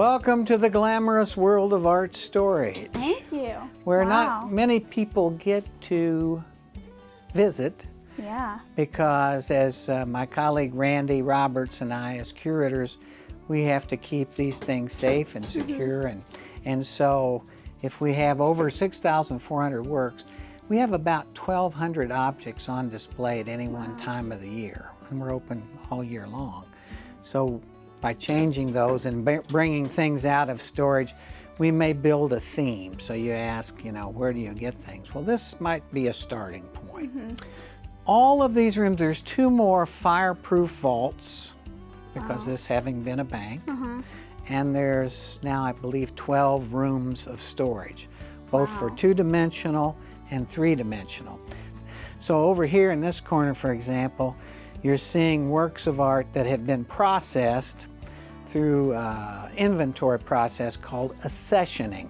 Welcome to the glamorous world of art storage. Thank you. Where Wow. not many people get to visit Yeah. because as my colleague Randy Roberts and I as curators, we have to keep these things safe and secure. And so if we have over 6,400 works, we have about 1,200 objects on display at any one time of the year. And we're open all year long. So by changing those and bringing things out of storage, we may build a theme. So you ask, where do you get things? Well, this might be a starting point. All of these rooms, there's 2 more fireproof vaults because this having been a bank. And there's now, I believe, 12 rooms of storage, both for 2-dimensional and 3-dimensional. So over here in this corner, for example, you're seeing works of art that have been processed through an inventory process called accessioning.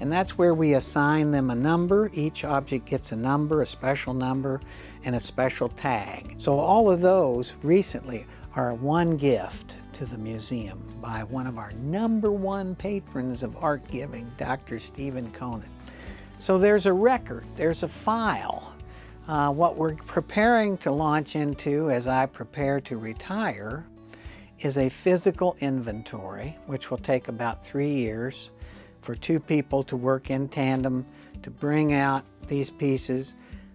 And that's where we assign them a number. Each object gets a number, a special number, and a special tag. So all of those recently are one gift to the museum by one of our #1 patrons of art giving, Dr. Stephen Conant. So there's a record, there's a file. What we're preparing to launch into as I prepare to retire is a physical inventory, which will take about 3 years for 2 people to work in tandem to bring out these pieces,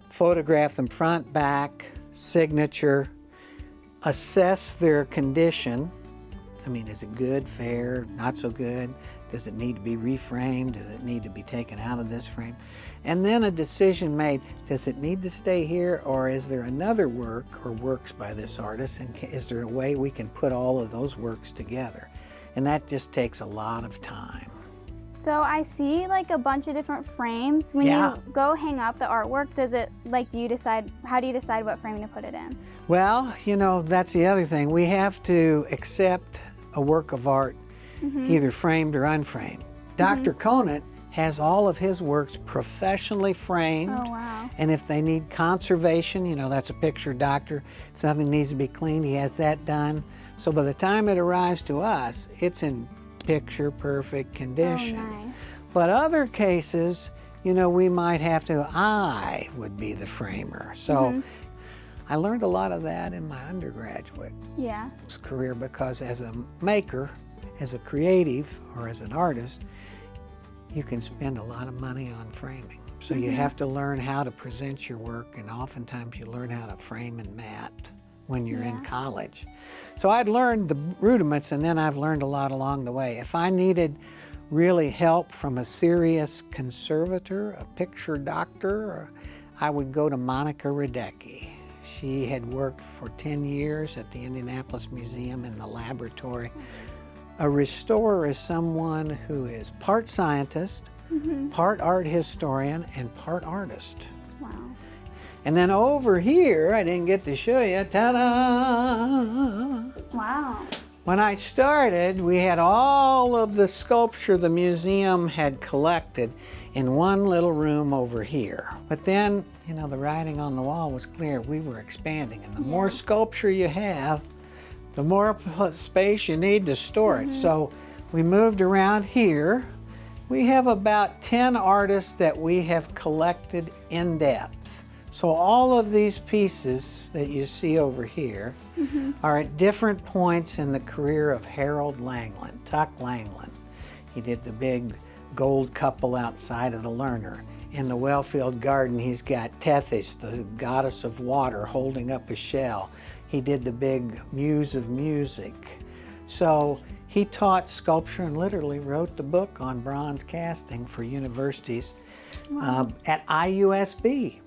photograph them front, back, signature, assess their condition. I mean, is it good, fair, not so good? Does it need to be reframed? Does it need to be taken out of this frame? And then a decision made, does it need to stay here, or is there another work or works by this artist, and is there a way we can put all of those works together? And that just takes a lot of time. So I see like a bunch of different frames. When you go hang up the artwork, how do you decide what frame to put it in? Well, that's the other thing. We have to accept a work of art, either framed or unframed. Dr. Conant has all of his works professionally framed. Oh, wow. And if they need conservation, that's a picture doctor. If something needs to be cleaned, he has that done. So by the time it arrives to us, it's in picture perfect condition. Oh, nice. But other cases, we might have to, I would be the framer. So I learned a lot of that in my undergraduate career, because as a maker, as a creative, or as an artist, you can spend a lot of money on framing. So you have to learn how to present your work, and oftentimes you learn how to frame and mat when you're in college. So I'd learned the rudiments, and then I've learned a lot along the way. If I needed really help from a serious conservator, a picture doctor, I would go to Monica Radecki. She had worked for 10 years at the Indianapolis Museum in the laboratory. A restorer is someone who is part scientist, part art historian, and part artist. Wow. And then over here, I didn't get to show you, ta-da! Wow. When I started, we had all of the sculpture the museum had collected in one little room over here. But then, the writing on the wall was clear. We were expanding, and the more sculpture you have, the more space you need to store it. So we moved around here. We have about 10 artists that we have collected in depth. So all of these pieces that you see over here are at different points in the career of Harold Langland, Tuck Langland. He did the big gold couple outside of the Lerner. In the Wellfield Garden, he's got Tethys, the goddess of water, holding up a shell. He did the big Muse of Music. So he taught sculpture and literally wrote the book on bronze casting for universities at IUSB.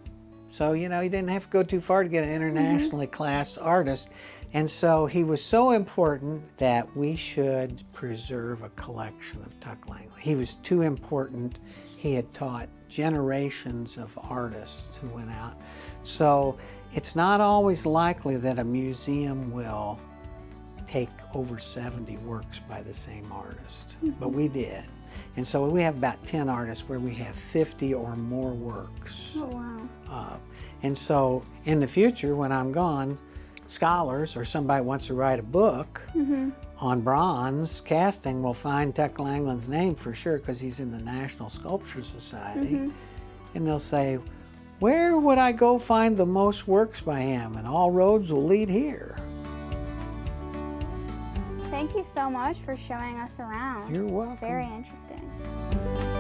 So, he didn't have to go too far to get an internationally classed artist. And so he was so important that we should preserve a collection of Tuck Langland. He was too important. He had taught generations of artists who went out. So it's not always likely that a museum will take over 70 works by the same artist, but we did. And so we have about 10 artists where we have 50 or more works. Oh, wow. And so in the future, when I'm gone, scholars or somebody wants to write a book on bronze casting will find Teck Langland's name for sure because he's in the National Sculpture Society. And they'll say, where would I go find the most works by him? And all roads will lead here. Thank you so much for showing us around. You're welcome. It's very interesting.